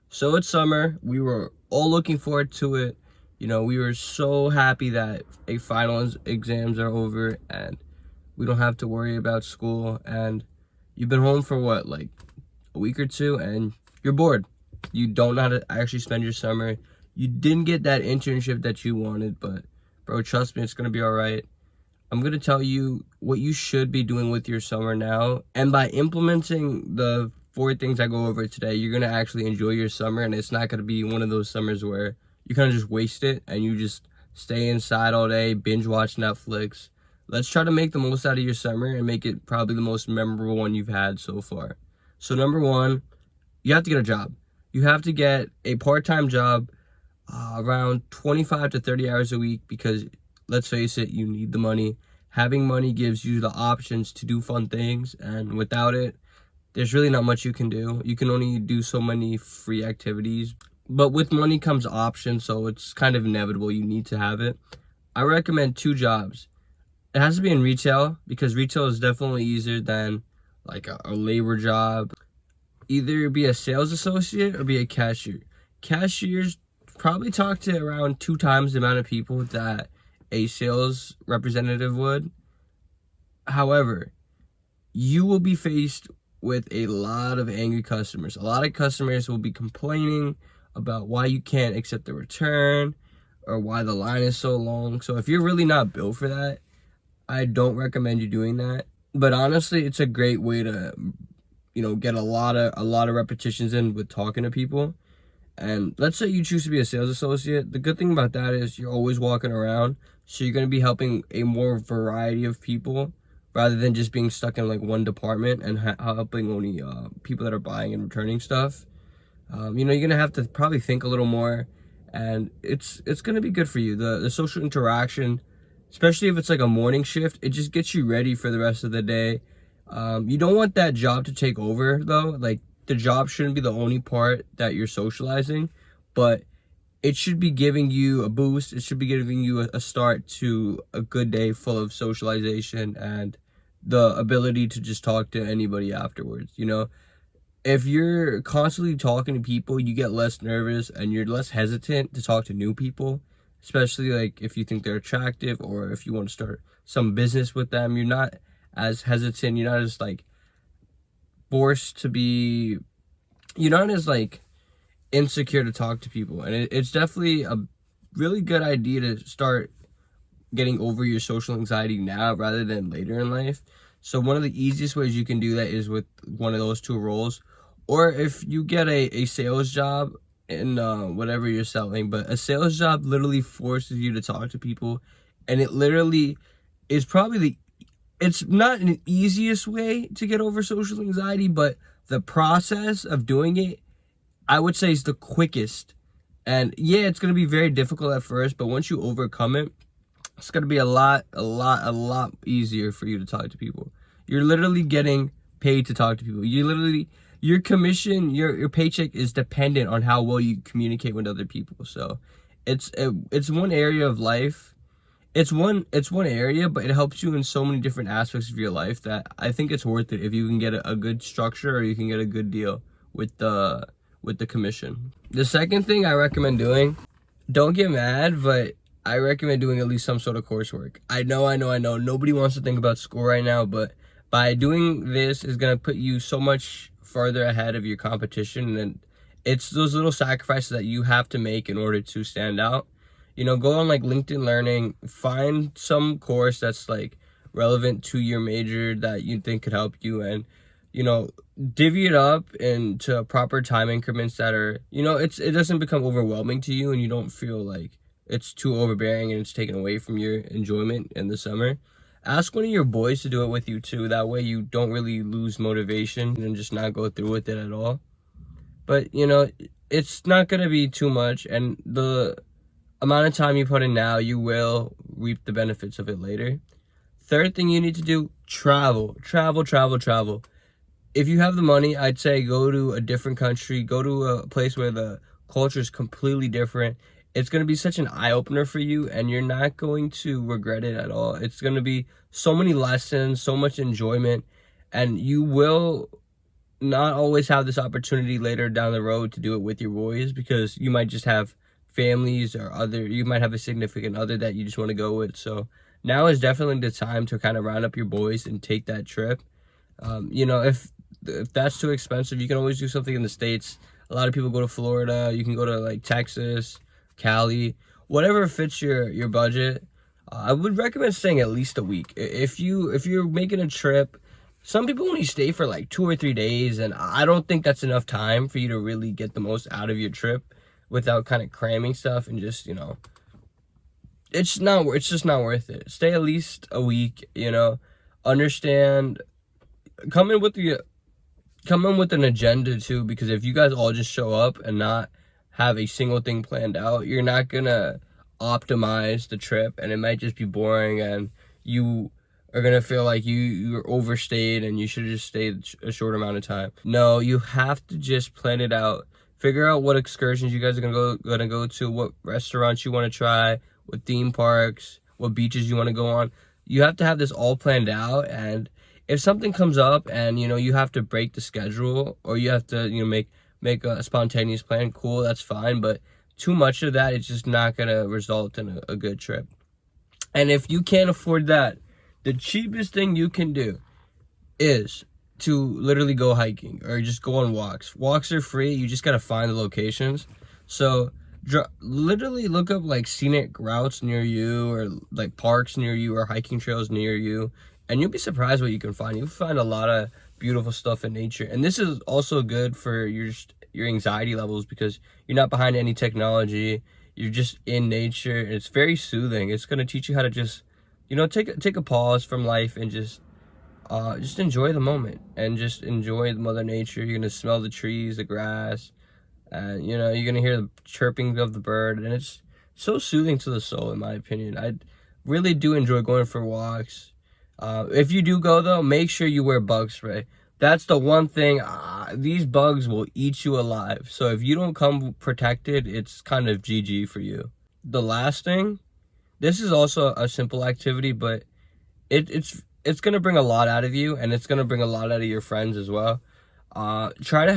So it's summer. We were all looking forward to it. We were so happy that exams are over and we don't have to worry about school. And you've been home for what, like a week or two, and you're bored. You don't know how to actually spend your summer. You didn't get that internship that you wanted, but bro, trust me, it's gonna be all right. I'm going to tell you what you should be doing with your summer now. And by implementing the 4 things I go over today, you're going to actually enjoy your summer. And it's not going to be one of those summers where you kind of just waste it and you just stay inside all day, binge watch Netflix. Let's try to make the most out of your summer and make it probably the most memorable one you've had so far. So number one, you have to get a job. You have to get a part-time job, around 25 to 30 hours a week, because let's face it, you need the money. Having money gives you the options to do fun things, and without it, there's really not much you can do. You can only do so many free activities, but with money comes options, so it's kind of inevitable you need to have it. I recommend 2 jobs. It has to be in retail, because retail is definitely easier than like a labor job. Either be a sales associate or be a cashier. Cashiers probably talk to around 2 times the amount of people that a sales representative would. However, you will be faced with a lot of angry customers. A lot of customers will be complaining about why you can't accept the return or why the line is so long. So if you're really not built for that, I don't recommend you doing that. But honestly, it's a great way to, get a lot of repetitions in with talking to people. And let's say you choose to be a sales associate. The good thing about that is you're always walking around. So you're going to be helping a more variety of people rather than just being stuck in like one department and helping only people that are buying and returning stuff. You're going to have to probably think a little more, and it's going to be good for you. The social interaction, especially if it's like a morning shift, it just gets you ready for the rest of the day. You don't want that job to take over though. Like, the job shouldn't be the only part that you're socializing, but it should be giving you a boost. It should be giving you a start to a good day full of socialization and the ability to just talk to anybody afterwards. If you're constantly talking to people, you get less nervous and you're less hesitant to talk to new people, especially like if you think they're attractive or if you want to start some business with them. You're not as hesitant. You're not as like forced to be, you're not as like insecure to talk to people. And it's definitely a really good idea to start getting over your social anxiety now rather than later in life. So one of the easiest ways you can do that is with one of those 2 roles, or if you get a sales job in whatever you're selling. But a sales job literally forces you to talk to people, and it literally is probably it's not an easiest way to get over social anxiety, but the process of doing it, I would say, is the quickest. And yeah, it's going to be very difficult at first, but once you overcome it, it's going to be a lot easier for you to talk to people. You're literally getting paid to talk to people. Your commission, your paycheck is dependent on how well you communicate with other people. So it's one area of life. It's one area, but it helps you in so many different aspects of your life that I think it's worth it if you can get a good structure or you can get a good deal with the commission. The second thing I recommend doing, don't get mad, but I recommend doing at least some sort of coursework. I know. Nobody wants to think about school right now, but by doing this is going to put you so much further ahead of your competition. And it's those little sacrifices that you have to make in order to stand out. Go on like LinkedIn Learning, find some course that's like relevant to your major that you think could help you, and divvy it up into proper time increments that are, it doesn't become overwhelming to you and you don't feel like it's too overbearing and it's taken away from your enjoyment in the summer. Ask one of your boys to do it with you too. That way you don't really lose motivation and just not go through with it at all. But it's not going to be too much, and the amount of time you put in now, you will reap the benefits of it later. Third thing you need to do, travel. If you have the money, I'd say go to a different country, go to a place where the culture is completely different. It's going to be such an eye-opener for you, and you're not going to regret it at all. It's going to be so many lessons, so much enjoyment, and you will not always have this opportunity later down the road to do it with your boys, because you might just have families or you might have a significant other that you just want to go with. So now is definitely the time to kind of round up your boys and take that trip. If that's too expensive, you can always do something in the States. A lot of people go to Florida. You can go to like Texas, Cali, whatever fits your budget. I would recommend staying at least a week. If you're making a trip, some people only stay for like 2 or 3 days, and I don't think that's enough time for you to really get the most out of your trip without kind of cramming stuff and just, it's just not worth it. Stay at least a week, understand, come in with an agenda too, because if you guys all just show up and not have a single thing planned out, you're not gonna optimize the trip, and it might just be boring, and you are gonna feel like you're overstayed and you should have just stayed a short amount of time. No, you have to just plan it out. Figure out what excursions you guys are gonna go to, what restaurants you want to try, what theme parks, what beaches you want to go on. You have to have this all planned out, and if something comes up and you have to break the schedule, or you have to make a spontaneous plan, cool, that's fine. But too much of that is just not gonna result in a good trip. And if you can't afford that, the cheapest thing you can do is to literally go hiking or just go on walks. Walks are free. You just gotta find the locations. So literally look up like scenic routes near you, or like parks near you, or hiking trails near you, and you'll be surprised what you can find. You'll find a lot of beautiful stuff in nature. And this is also good for your anxiety levels, because you're not behind any technology. You're just in nature, and it's very soothing. It's gonna teach you how to just take a pause from life and just enjoy the moment and just enjoy Mother Nature. You're gonna smell the trees, the grass, and you're gonna hear the chirping of the bird, and it's so soothing to the soul, in my opinion. I really do enjoy going for walks. If you do go though, make sure you wear bug spray. That's the one thing. These bugs will eat you alive. So if you don't come protected, it's kind of GG for you. The last thing, this is also a simple activity, but it's gonna bring a lot out of you, and it's gonna bring a lot out of your friends as well. Try to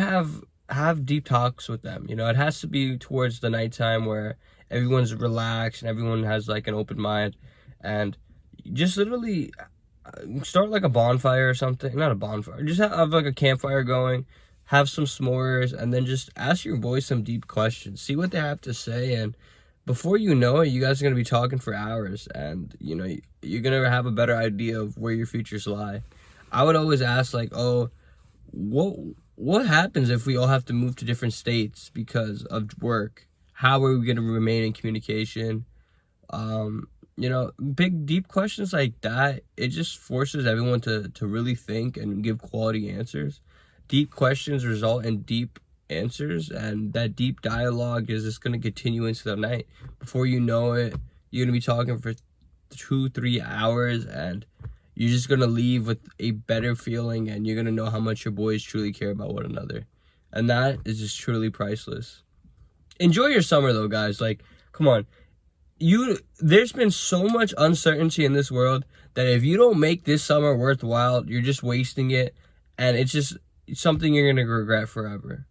have deep talks with them. It has to be towards the nighttime where everyone's relaxed and everyone has like an open mind, and just literally start like a bonfire or something. Not a bonfire, just have like a campfire going, have some s'mores, and then just ask your boys some deep questions. See what they have to say, and before you know it, you guys are going to be talking for hours, and you're going to have a better idea of where your futures lie. I would always ask like, oh, what happens if we all have to move to different states because of work? How are we going to remain in communication? Big deep questions like that, it just forces everyone to really think and give quality answers. Deep questions result in deep answers, and that deep dialogue is just going to continue into the night. Before you know it, you're going to be talking for 2-3 hours, and you're just going to leave with a better feeling, and you're going to know how much your boys truly care about one another, and that is just truly priceless. Enjoy your summer though, guys. Like, come on, there's been so much uncertainty in this world that if you don't make this summer worthwhile, you're just wasting it, and it's just something you're going to regret forever.